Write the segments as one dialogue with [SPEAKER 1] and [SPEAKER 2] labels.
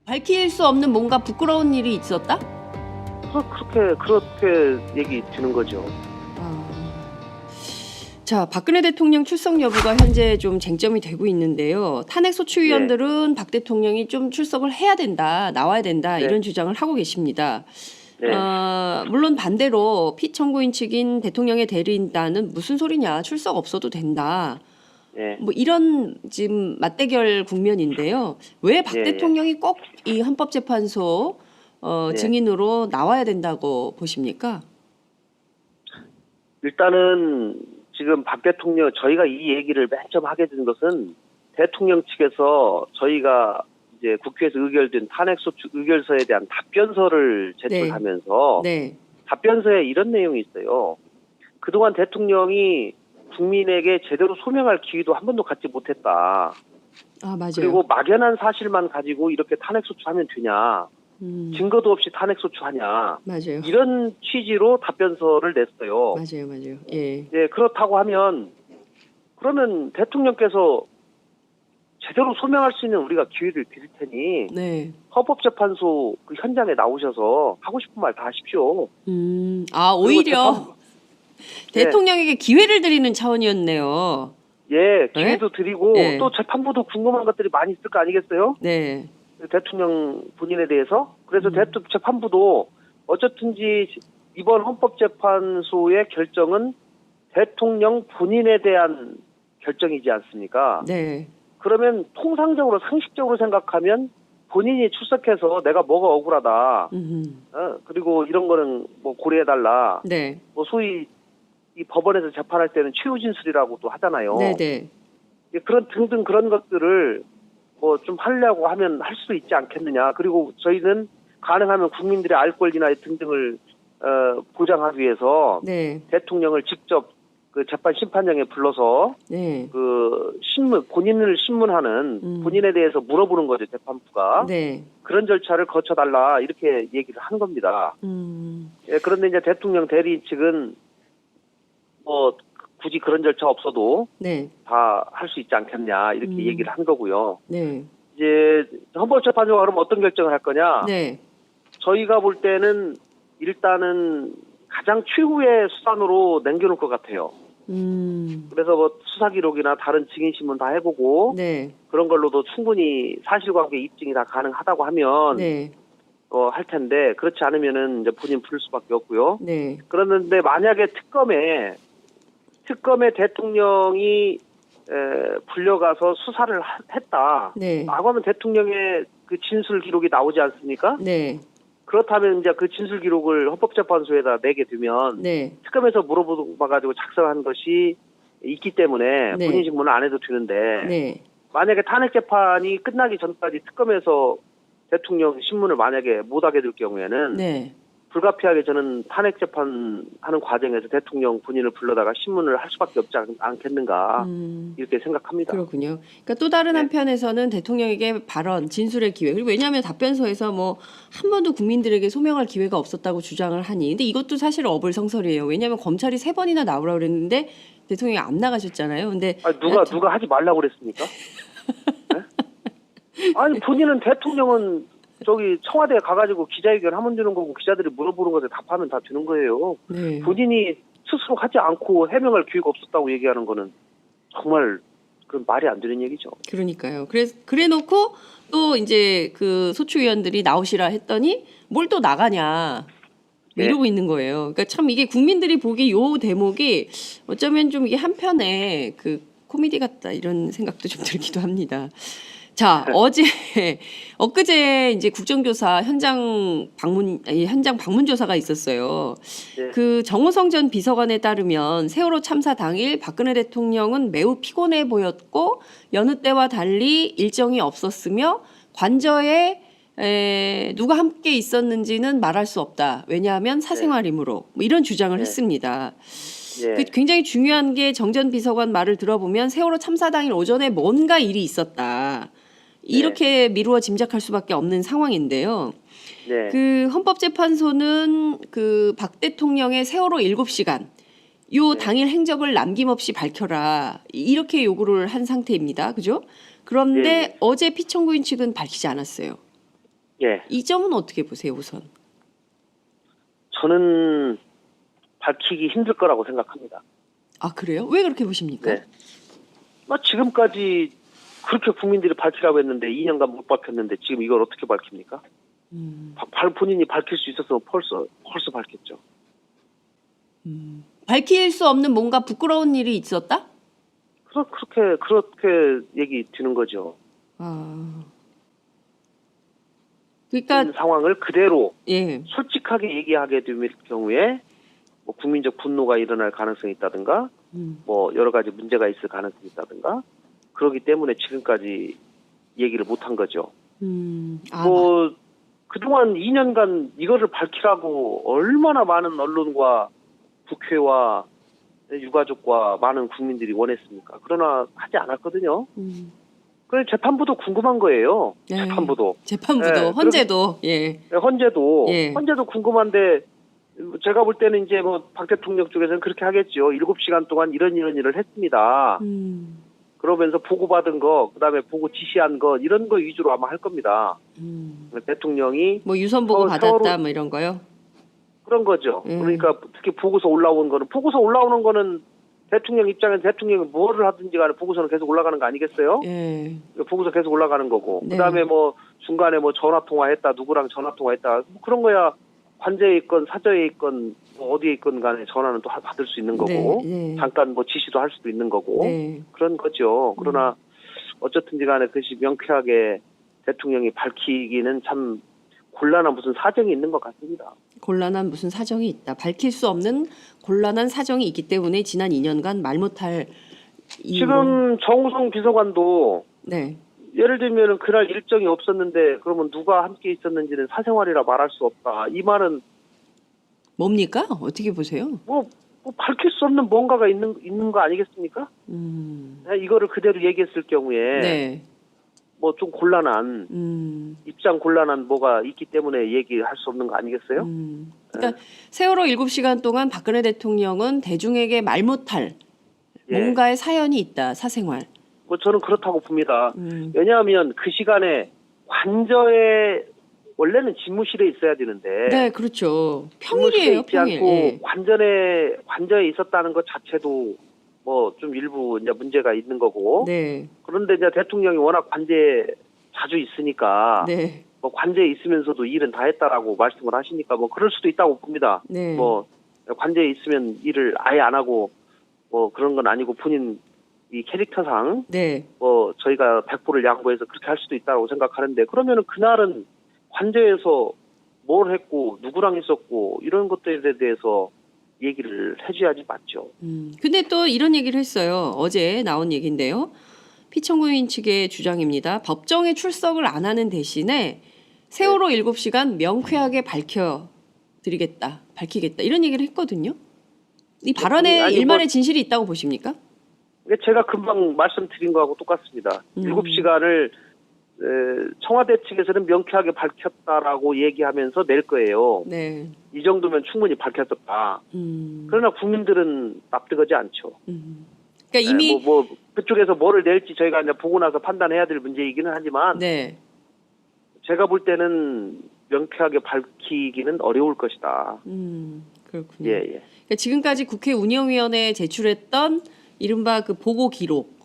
[SPEAKER 1] 밝힐 수 없는 뭔가 부끄러운 일이 있었다?
[SPEAKER 2] 그렇게 얘기 드는 거죠.
[SPEAKER 1] 자, 박근혜 대통령 출석 여부가 현재 좀 쟁점이 되고 있는데요. 탄핵 소추위원들은 박 대통령이 좀 출석을 해야 된다, 나와야 된다
[SPEAKER 2] 네.
[SPEAKER 1] 이런 주장을 하고 계십니다.
[SPEAKER 2] 네.
[SPEAKER 1] 물론 반대로 피청구인 측인 대통령의 대리인단은 무슨 소리냐, 출석 없어도 된다.
[SPEAKER 2] 네.
[SPEAKER 1] 뭐 이런 지금 맞대결 국면인데요. 왜 박
[SPEAKER 2] 예, 예.
[SPEAKER 1] 대통령이 꼭 이 헌법재판소
[SPEAKER 2] 네.
[SPEAKER 1] 증인으로 나와야 된다고 보십니까?
[SPEAKER 2] 일단은 지금 박 대통령 저희가 이 얘기를 맨 처음 하게 된 것은 대통령 측에서 저희가 이제 국회에서 의결된 탄핵소추 의결서에 대한 답변서를 제출하면서
[SPEAKER 1] 네.
[SPEAKER 2] 답변서에 이런 내용이 있어요. 그동안 대통령이 국민에게 제대로 소명할 기회도 한 번도 갖지 못했다.
[SPEAKER 1] 아, 맞아요.
[SPEAKER 2] 그리고 막연한 사실만 가지고 이렇게 탄핵소추하면 되냐. 증거도 없이 탄핵소추하냐.
[SPEAKER 1] 맞아요.
[SPEAKER 2] 이런 취지로 답변서를 냈어요.
[SPEAKER 1] 맞아요. 예.
[SPEAKER 2] 네, 그렇다고 하면 그러면 대통령께서 제대로 소명할 수 있는 우리가 기회를 드릴 테니
[SPEAKER 1] 네.
[SPEAKER 2] 헌법재판소 그 현장에 나오셔서 하고 싶은 말 다 하십시오.
[SPEAKER 1] 아, 오히려
[SPEAKER 2] 네.
[SPEAKER 1] 대통령에게 기회를 드리는 차원이었네요.
[SPEAKER 2] 예, 기회도 드리고
[SPEAKER 1] 네.
[SPEAKER 2] 또 재판부도 궁금한 것들이 많이 있을 거 아니겠어요?
[SPEAKER 1] 네.
[SPEAKER 2] 대통령 본인에 대해서. 그래서 재판부도 어쨌든지 이번 헌법재판소의 결정은 대통령 본인에 대한 결정이지 않습니까?
[SPEAKER 1] 네.
[SPEAKER 2] 그러면 통상적으로 상식적으로 생각하면 본인이 출석해서 내가 뭐가 억울하다. 그리고 이런 거는 뭐 고려해달라.
[SPEAKER 1] 네.
[SPEAKER 2] 뭐 소위 이 법원에서 재판할 때는 최후 진술이라고도 하잖아요.
[SPEAKER 1] 네.
[SPEAKER 2] 그런 등등 그런 것들을 뭐 좀 하려고 하면 할 수 있지 않겠느냐. 그리고 저희는 가능하면 국민들의 알 권리나 등등을 보장하기 위해서
[SPEAKER 1] 네.
[SPEAKER 2] 대통령을 직접 그 재판 심판장에 불러서
[SPEAKER 1] 네.
[SPEAKER 2] 그 본인을 신문하는 본인에 대해서 물어보는 거죠, 재판부가.
[SPEAKER 1] 네.
[SPEAKER 2] 그런 절차를 거쳐달라 이렇게 얘기를 한 겁니다. 예, 그런데 이제 대통령 대리인 측은 뭐 굳이 그런 절차 없어도
[SPEAKER 1] 네.
[SPEAKER 2] 다 할 수 있지 않겠냐 이렇게 얘기를 한 거고요.
[SPEAKER 1] 네.
[SPEAKER 2] 이제 헌법재판소가 그럼 어떤 결정을 할 거냐?
[SPEAKER 1] 네.
[SPEAKER 2] 저희가 볼 때는 일단은 가장 최후의 수단으로 남겨놓을 것 같아요. 그래서 뭐 수사 기록이나 다른 증인 신문 다 해보고
[SPEAKER 1] 네.
[SPEAKER 2] 그런 걸로도 충분히 사실관계 입증이 다 가능하다고 하면
[SPEAKER 1] 네.
[SPEAKER 2] 할 텐데 그렇지 않으면은 이제 본인 부를 수밖에 없고요.
[SPEAKER 1] 네.
[SPEAKER 2] 그런데 만약에 특검에 대통령이 불려가서 수사를 했다.
[SPEAKER 1] 네.
[SPEAKER 2] 라고 하면 대통령의 그 진술 기록이 나오지 않습니까?
[SPEAKER 1] 네.
[SPEAKER 2] 그렇다면 이제 그 진술 기록을 헌법재판소에다 내게 되면
[SPEAKER 1] 네.
[SPEAKER 2] 특검에서 물어봐가지고 작성한 것이 있기 때문에
[SPEAKER 1] 네.
[SPEAKER 2] 본인 신문은 안 해도 되는데
[SPEAKER 1] 네.
[SPEAKER 2] 만약에 탄핵 재판이 끝나기 전까지 특검에서 대통령 신문을 만약에 못하게 될 경우에는
[SPEAKER 1] 네.
[SPEAKER 2] 불가피하게 저는 탄핵 재판하는 과정에서 대통령 본인을 불러다가 신문을 할 수밖에 없지 않겠는가 이렇게 생각합니다.
[SPEAKER 1] 그렇군요. 그러니까 또 다른
[SPEAKER 2] 네.
[SPEAKER 1] 한편에서는 대통령에게 발언, 진술의 기회. 그리고 왜냐하면 답변서에서 뭐 한 번도 국민들에게 소명할 기회가 없었다고 주장을 하니. 근데 이것도 사실 어불성설이에요. 왜냐하면 검찰이 3번이나 나오라고 그랬는데 대통령이 안 나가셨잖아요. 근데
[SPEAKER 2] 아니, 누가 하지 말라고 그랬습니까? 네? 아니 본인은 대통령은 저기 청와대에 가가지고 기자회견 하면 되는 거고 기자들이 물어보는 것에 답하면 다 되는 거예요.
[SPEAKER 1] 네.
[SPEAKER 2] 본인이 스스로 하지 않고 해명할 기회가 없었다고 얘기하는 거는 정말 그 말이 안 되는 얘기죠.
[SPEAKER 1] 그러니까요. 그래놓고 또 이제 그 소추위원들이 나오시라 했더니 뭘 또 나가냐
[SPEAKER 2] 네.
[SPEAKER 1] 이러고 있는 거예요. 그러니까 참 이게 국민들이 보기 요 대목이 어쩌면 좀 이게 한편의 그 코미디 같다 이런 생각도 좀 들기도 합니다. 자, 엊그제 이제 국정조사 현장 방문 조사가 있었어요.
[SPEAKER 2] 네.
[SPEAKER 1] 그 정호성 전 비서관에 따르면 세월호 참사 당일 박근혜 대통령은 매우 피곤해 보였고 여느 때와 달리 일정이 없었으며 관저에 누가 함께 있었는지는 말할 수 없다. 왜냐하면 사생활이므로 뭐 이런 주장을
[SPEAKER 2] 네.
[SPEAKER 1] 했습니다.
[SPEAKER 2] 예.
[SPEAKER 1] 그 굉장히 중요한 게 정 전 비서관 말을 들어보면 세월호 참사 당일 오전에 뭔가 일이 있었다. 이렇게 미루어 짐작할 수밖에 없는 상황인데요.
[SPEAKER 2] 네.
[SPEAKER 1] 그 헌법재판소는 그 박 대통령의 세월호 7시간 요 당일 행적을 남김없이 밝혀라 이렇게 요구를 한 상태입니다. 그죠? 그런데
[SPEAKER 2] 네.
[SPEAKER 1] 어제 피청구인 측은 밝히지 않았어요.
[SPEAKER 2] 예,
[SPEAKER 1] 이 점은 어떻게 보세요, 우선?
[SPEAKER 2] 저는 밝히기 힘들 거라고 생각합니다.
[SPEAKER 1] 아, 그래요? 왜 그렇게 보십니까?
[SPEAKER 2] 네. 지금까지 그렇게 국민들이 밝히라고 했는데 2년간 못 밝혔는데 지금 이걸 어떻게 밝힙니까? 본인이 밝힐 수 있었으면 벌써 밝혔죠.
[SPEAKER 1] 밝힐 수 없는 뭔가 부끄러운 일이 있었다?
[SPEAKER 2] 그렇게 얘기 드는 거죠.
[SPEAKER 1] 아. 그러니까
[SPEAKER 2] 상황을 그대로
[SPEAKER 1] 예.
[SPEAKER 2] 솔직하게 얘기하게 될 경우에 뭐 국민적 분노가 일어날 가능성이 있다든가 뭐 여러 가지 문제가 있을 가능성이 있다든가 그렇기 때문에 지금까지 얘기를 못한 거죠. 뭐 그동안 2년간 이거를 밝히라고 얼마나 많은 언론과 국회와 유가족과 많은 국민들이 원했습니까? 그러나 하지 않았거든요. 그래 재판부도 궁금한 거예요.
[SPEAKER 1] 네.
[SPEAKER 2] 재판부도
[SPEAKER 1] 재판부도 헌재도 예.
[SPEAKER 2] 헌재도 궁금한데 제가 볼 때는 이제 뭐 박 대통령 쪽에서는 그렇게 하겠죠. 7시간 동안 이런 일을 했습니다. 그러면서 보고받은 거, 그다음에 보고 지시한 거 이런 거 위주로 아마 할 겁니다. 대통령이
[SPEAKER 1] 뭐 유선 보고 받았다 뭐 이런 거요.
[SPEAKER 2] 그런 거죠. 그러니까 특히 보고서 올라오는 거는 대통령 입장에서 대통령이 뭐를 하든지 간에 보고서는 계속 올라가는 거 아니겠어요?
[SPEAKER 1] 예.
[SPEAKER 2] 보고서 계속 올라가는 거고.
[SPEAKER 1] 네.
[SPEAKER 2] 그다음에 뭐 중간에 뭐 전화 통화했다, 누구랑 전화 통화했다. 뭐 그런 거야 관저에 있건 사저에 있건 뭐 어디에 있건 간에 전화는 또 받을 수 있는 거고.
[SPEAKER 1] 네.
[SPEAKER 2] 잠깐 뭐 지시도 할 수도 있는 거고.
[SPEAKER 1] 네.
[SPEAKER 2] 그런 거죠. 그러나 어쨌든지 간에 그것이 명쾌하게 대통령이 밝히기는 참 곤란한 무슨 사정이 있는 것 같습니다.
[SPEAKER 1] 곤란한 무슨 사정이 있다. 밝힐 수 없는 곤란한 사정이 있기 때문에 지난 2년간 말 못할 이유로.
[SPEAKER 2] 지금 정우성 비서관도
[SPEAKER 1] 네.
[SPEAKER 2] 예를 들면 그날 일정이 없었는데 그러면 누가 함께 있었는지는 사생활이라 말할 수 없다. 이 말은
[SPEAKER 1] 뭡니까? 어떻게 보세요?
[SPEAKER 2] 뭐 밝힐 수 없는 뭔가가 있는 거 아니겠습니까? 이거를 그대로 얘기했을 경우에
[SPEAKER 1] 네.
[SPEAKER 2] 뭐 좀 곤란한 입장 곤란한 뭐가 있기 때문에 얘기할 수 없는 거 아니겠어요?
[SPEAKER 1] 그러니까 세월호 7시간 동안 박근혜 대통령은 대중에게 말 못할
[SPEAKER 2] 예.
[SPEAKER 1] 뭔가의 사연이 있다. 사생활.
[SPEAKER 2] 뭐 저는 그렇다고 봅니다. 왜냐하면 그 시간에 관저에 원래는 집무실에 있어야 되는데
[SPEAKER 1] 네, 그렇죠.
[SPEAKER 2] 집무실에
[SPEAKER 1] 평일이에요,
[SPEAKER 2] 있지
[SPEAKER 1] 평일.
[SPEAKER 2] 않고
[SPEAKER 1] 예.
[SPEAKER 2] 관저에 있었다는 것 자체도 뭐 좀 일부 이제 문제가 있는 거고.
[SPEAKER 1] 네.
[SPEAKER 2] 그런데 이제 대통령이 워낙 관저에 자주 있으니까
[SPEAKER 1] 네.
[SPEAKER 2] 뭐 관저에 있으면서도 일은 다 했다라고 말씀을 하시니까 뭐 그럴 수도 있다고 봅니다.
[SPEAKER 1] 네.
[SPEAKER 2] 뭐 관저에 있으면 일을 아예 안 하고 뭐 그런 건 아니고 본인 이 캐릭터상
[SPEAKER 1] 네.
[SPEAKER 2] 뭐 저희가 100%를 양보해서 그렇게 할 수도 있다고 생각하는데 그러면은 그날은 관저에서 뭘 했고 누구랑 있었고 이런 것들에 대해서 얘기를 해줘야지 맞죠.
[SPEAKER 1] 근데 또 이런 얘기를 했어요. 어제 나온 얘기인데요. 피청구인 측의 주장입니다. 법정에 출석을 안 하는 대신에 세월호 7시간 명쾌하게 밝히겠다. 이런 얘기를 했거든요. 이 발언에
[SPEAKER 2] 아니,
[SPEAKER 1] 일말의 진실이 있다고 보십니까?
[SPEAKER 2] 제가 금방 말씀드린 거하고 똑같습니다. 7시간을 청와대 측에서는 명쾌하게 밝혔다라고 얘기하면서 낼 거예요.
[SPEAKER 1] 네.
[SPEAKER 2] 이 정도면 충분히 밝혔었다. 그러나 국민들은 납득하지 않죠.
[SPEAKER 1] 그러니까 이미
[SPEAKER 2] 뭐 그쪽에서 뭐를 낼지 저희가 이제 보고 나서 판단해야 될 문제이기는 하지만
[SPEAKER 1] 네.
[SPEAKER 2] 제가 볼 때는 명쾌하게 밝히기는 어려울 것이다.
[SPEAKER 1] 그렇군요.
[SPEAKER 2] 예.
[SPEAKER 1] 그러니까 지금까지 국회 운영위원회에 제출했던 이른바 그 보고 기록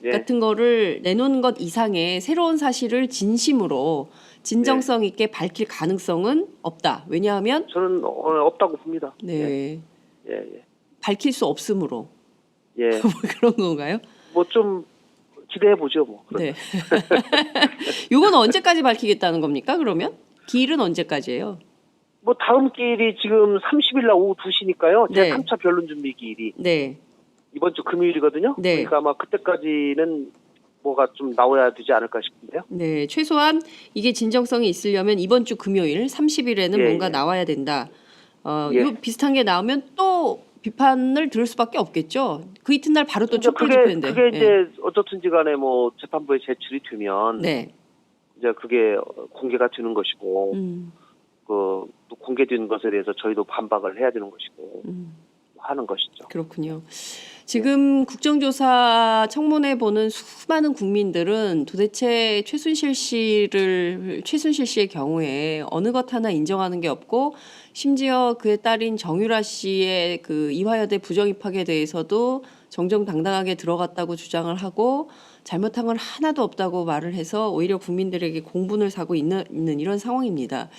[SPEAKER 2] 예.
[SPEAKER 1] 같은 거를 내놓은 것 이상의 새로운 사실을 진심으로 진정성 있게 밝힐 가능성은 없다. 왜냐하면
[SPEAKER 2] 저는 없다고 봅니다.
[SPEAKER 1] 네.
[SPEAKER 2] 예.
[SPEAKER 1] 밝힐 수 없으므로.
[SPEAKER 2] 예.
[SPEAKER 1] 뭐 그런 건가요?
[SPEAKER 2] 뭐 좀 기대해 보죠, 뭐.
[SPEAKER 1] 네. 이건 언제까지 밝히겠다는 겁니까? 그러면 기일은 언제까지예요?
[SPEAKER 2] 뭐 다음 기일이 지금 30일 날 오후 2시니까요. 제
[SPEAKER 1] 네.
[SPEAKER 2] 3차 변론 준비 기일이
[SPEAKER 1] 네.
[SPEAKER 2] 이번 주 금요일이거든요.
[SPEAKER 1] 네.
[SPEAKER 2] 그러니까 아마 그때까지는 뭐가 좀 나와야 되지 않을까 싶은데요.
[SPEAKER 1] 네. 최소한 이게 진정성이 있으려면 이번 주 금요일 30일에는
[SPEAKER 2] 예,
[SPEAKER 1] 뭔가
[SPEAKER 2] 예.
[SPEAKER 1] 나와야 된다.
[SPEAKER 2] 예.
[SPEAKER 1] 요 비슷한 게 나오면 또 비판을 들을 수밖에 없겠죠. 그 이튿날 바로 또 촛불
[SPEAKER 2] 그게
[SPEAKER 1] 집회인데.
[SPEAKER 2] 이제 어떻든지 간에 뭐 재판부에 제출이 되면
[SPEAKER 1] 네.
[SPEAKER 2] 이제 그게 공개가 되는 것이고 또 공개된 것에 대해서 저희도 반박을 해야 되는 것이고 하는 것이죠.
[SPEAKER 1] 그렇군요. 지금 국정조사 청문회 보는 수많은 국민들은 도대체 최순실 씨의 경우에 어느 것 하나 인정하는 게 없고, 심지어 그의 딸인 정유라 씨의 그 이화여대 부정 입학에 대해서도 정정당당하게 들어갔다고 주장을 하고, 잘못한 건 하나도 없다고 말을 해서 오히려 국민들에게 공분을 사고 있는 이런 상황입니다.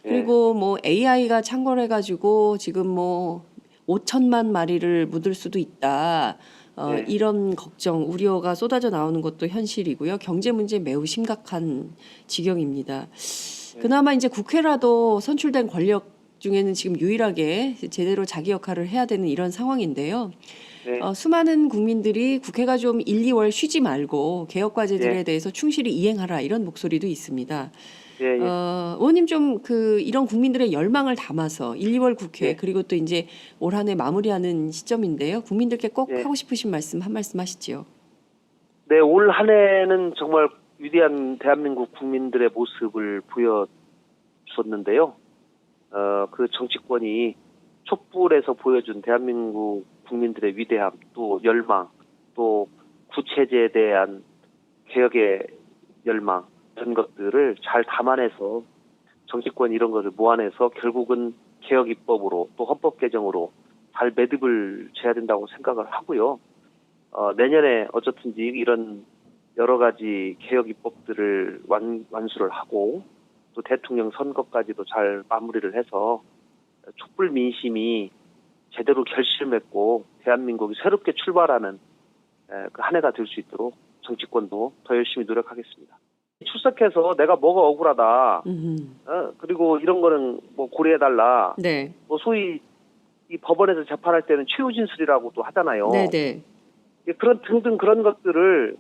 [SPEAKER 1] 그리고 뭐 AI가 창궐 해가지고 지금 뭐 5천만 마리를 묻을 수도 있다.
[SPEAKER 2] 네.
[SPEAKER 1] 이런 걱정, 우려가 쏟아져 나오는 것도 현실이고요. 경제 문제 매우 심각한 지경입니다. 그나마 이제 국회라도 선출된 권력 중에는 지금 유일하게 제대로 자기 역할을 해야 되는 이런 상황인데요.
[SPEAKER 2] 네.
[SPEAKER 1] 수많은 국민들이 국회가 좀 1, 2월 쉬지 말고 개혁 과제들에
[SPEAKER 2] 네.
[SPEAKER 1] 대해서 충실히 이행하라, 이런 목소리도 있습니다.
[SPEAKER 2] 예, 예.
[SPEAKER 1] 의원님 좀 이런 국민들의 열망을 담아서 1, 2월 국회
[SPEAKER 2] 예.
[SPEAKER 1] 그리고 또 이제 올 한 해 마무리하는 시점인데요. 국민들께 꼭
[SPEAKER 2] 예.
[SPEAKER 1] 하고 싶으신 말씀 한 말씀 하시죠.
[SPEAKER 2] 네, 올 한 해는 정말 위대한 대한민국 국민들의 모습을 보여줬는데요. 그 정치권이 촛불에서 보여준 대한민국 국민들의 위대함, 또 열망, 또 구체제에 대한 개혁의 열망, 이런 것들을 잘 담아내서 정치권이 이런 것을 모아내서 결국은 개혁 입법으로 또 헌법 개정으로 잘 매듭을 져야 된다고 생각을 하고요. 내년에 어쨌든지 이런 여러 가지 개혁 입법들을 완수를 하고 또 대통령 선거까지도 잘 마무리를 해서 촛불 민심이 제대로 결실맺고 대한민국이 새롭게 출발하는 그 한 해가 될 수 있도록 정치권도 더 열심히 노력하겠습니다. 출석해서 내가 뭐가 억울하다, 그리고 이런 거는 뭐 고려해달라,
[SPEAKER 1] 네.
[SPEAKER 2] 뭐 소위 이 법원에서 재판할 때는 최후 진술이라고도 하잖아요.
[SPEAKER 1] 네네.
[SPEAKER 2] 그런 등등 그런 것들을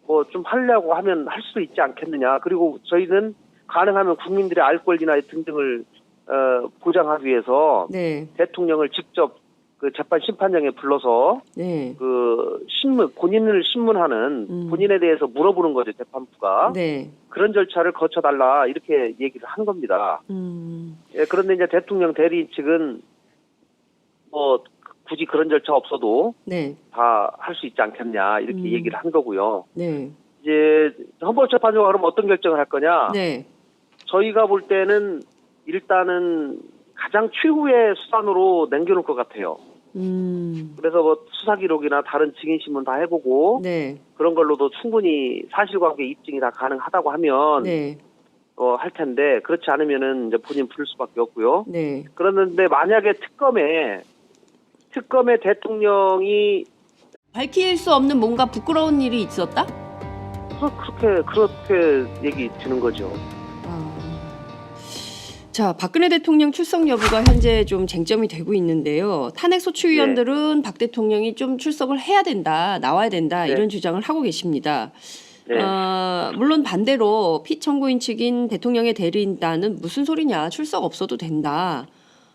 [SPEAKER 2] 뭐 좀 하려고 하면 할 수도 있지 않겠느냐. 그리고 저희는 가능하면 국민들의 알 권리나 등등을 보장하기 위해서
[SPEAKER 1] 네.
[SPEAKER 2] 대통령을 직접 그 재판 심판장에 불러서
[SPEAKER 1] 네.
[SPEAKER 2] 그 본인을 신문하는 본인에 대해서 물어보는 거죠, 재판부가.
[SPEAKER 1] 네.
[SPEAKER 2] 그런 절차를 거쳐달라 이렇게 얘기를 한 겁니다. 예, 그런데 이제 대통령 대리 측은 뭐 굳이 그런 절차 없어도
[SPEAKER 1] 네.
[SPEAKER 2] 다 할 수 있지 않겠냐 이렇게 얘기를 한 거고요.
[SPEAKER 1] 네.
[SPEAKER 2] 이제 헌법재판소가 그럼 어떤 결정을 할 거냐?
[SPEAKER 1] 네.
[SPEAKER 2] 저희가 볼 때는 일단은 가장 최후의 수단으로 남겨놓을 것 같아요. 그래서 뭐 수사 기록이나 다른 증인 신문 다 해보고
[SPEAKER 1] 네.
[SPEAKER 2] 그런 걸로도 충분히 사실관계 입증이 다 가능하다고 하면
[SPEAKER 1] 네.
[SPEAKER 2] 할 텐데 그렇지 않으면은 이제 본인 부를 수밖에 없고요.
[SPEAKER 1] 네.
[SPEAKER 2] 그런데 만약에 특검의 대통령이
[SPEAKER 1] 밝힐 수 없는 뭔가 부끄러운 일이 있었다?
[SPEAKER 2] 그렇게 얘기 드는 거죠.
[SPEAKER 1] 자, 박근혜 대통령 출석 여부가 현재 좀 쟁점이 되고 있는데요. 탄핵 소추위원들은 박 대통령이 좀 출석을 해야 된다, 나와야 된다,
[SPEAKER 2] 네.
[SPEAKER 1] 이런 주장을 하고 계십니다.
[SPEAKER 2] 네.
[SPEAKER 1] 물론 반대로 피청구인 측인 대통령의 대리인단은 무슨 소리냐, 출석 없어도 된다.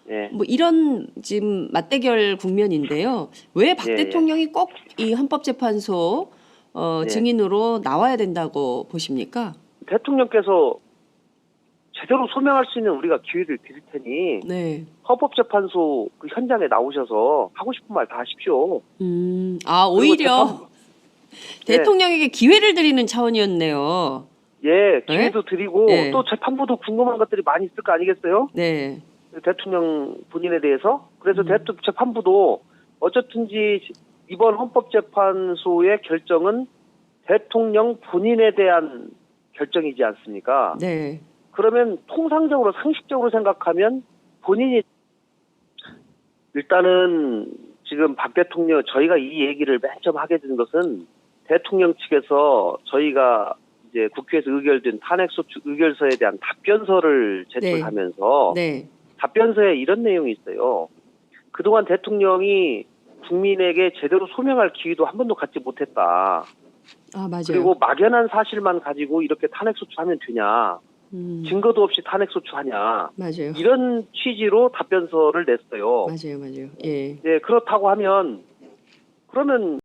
[SPEAKER 2] 네.
[SPEAKER 1] 뭐 이런 지금 맞대결 국면인데요. 왜 박
[SPEAKER 2] 예, 예.
[SPEAKER 1] 대통령이 꼭 이 헌법재판소
[SPEAKER 2] 예.
[SPEAKER 1] 증인으로 나와야 된다고 보십니까?
[SPEAKER 2] 대통령께서 제대로 소명할 수 있는 우리가 기회를 드릴 테니
[SPEAKER 1] 네.
[SPEAKER 2] 헌법재판소 그 현장에 나오셔서 하고 싶은 말 다 하십시오.
[SPEAKER 1] 오히려
[SPEAKER 2] 네.
[SPEAKER 1] 대통령에게 기회를 드리는 차원이었네요.
[SPEAKER 2] 예, 기회도 드리고
[SPEAKER 1] 네.
[SPEAKER 2] 또 재판부도 궁금한 것들이 많이 있을 거 아니겠어요?
[SPEAKER 1] 네.
[SPEAKER 2] 대통령 본인에 대해서. 그래서 재판부도 어쨌든지 이번 헌법재판소의 결정은 대통령 본인에 대한 결정이지 않습니까?
[SPEAKER 1] 네.
[SPEAKER 2] 그러면 통상적으로 상식적으로 생각하면 본인이 일단은 지금 박 대통령 저희가 이 얘기를 맨 처음 하게 된 것은 대통령 측에서 저희가 이제 국회에서 의결된 탄핵소추 의결서에 대한 답변서를 제출하면서
[SPEAKER 1] 네.
[SPEAKER 2] 답변서에 이런 내용이 있어요. 그동안 대통령이 국민에게 제대로 소명할 기회도 한 번도 갖지 못했다.
[SPEAKER 1] 맞아요.
[SPEAKER 2] 그리고 막연한 사실만 가지고 이렇게 탄핵소추하면 되냐. 증거도 없이 탄핵소추하냐.
[SPEAKER 1] 맞아요.
[SPEAKER 2] 이런 취지로 답변서를 냈어요.
[SPEAKER 1] 맞아요. 예.
[SPEAKER 2] 네, 그렇다고 하면 그러면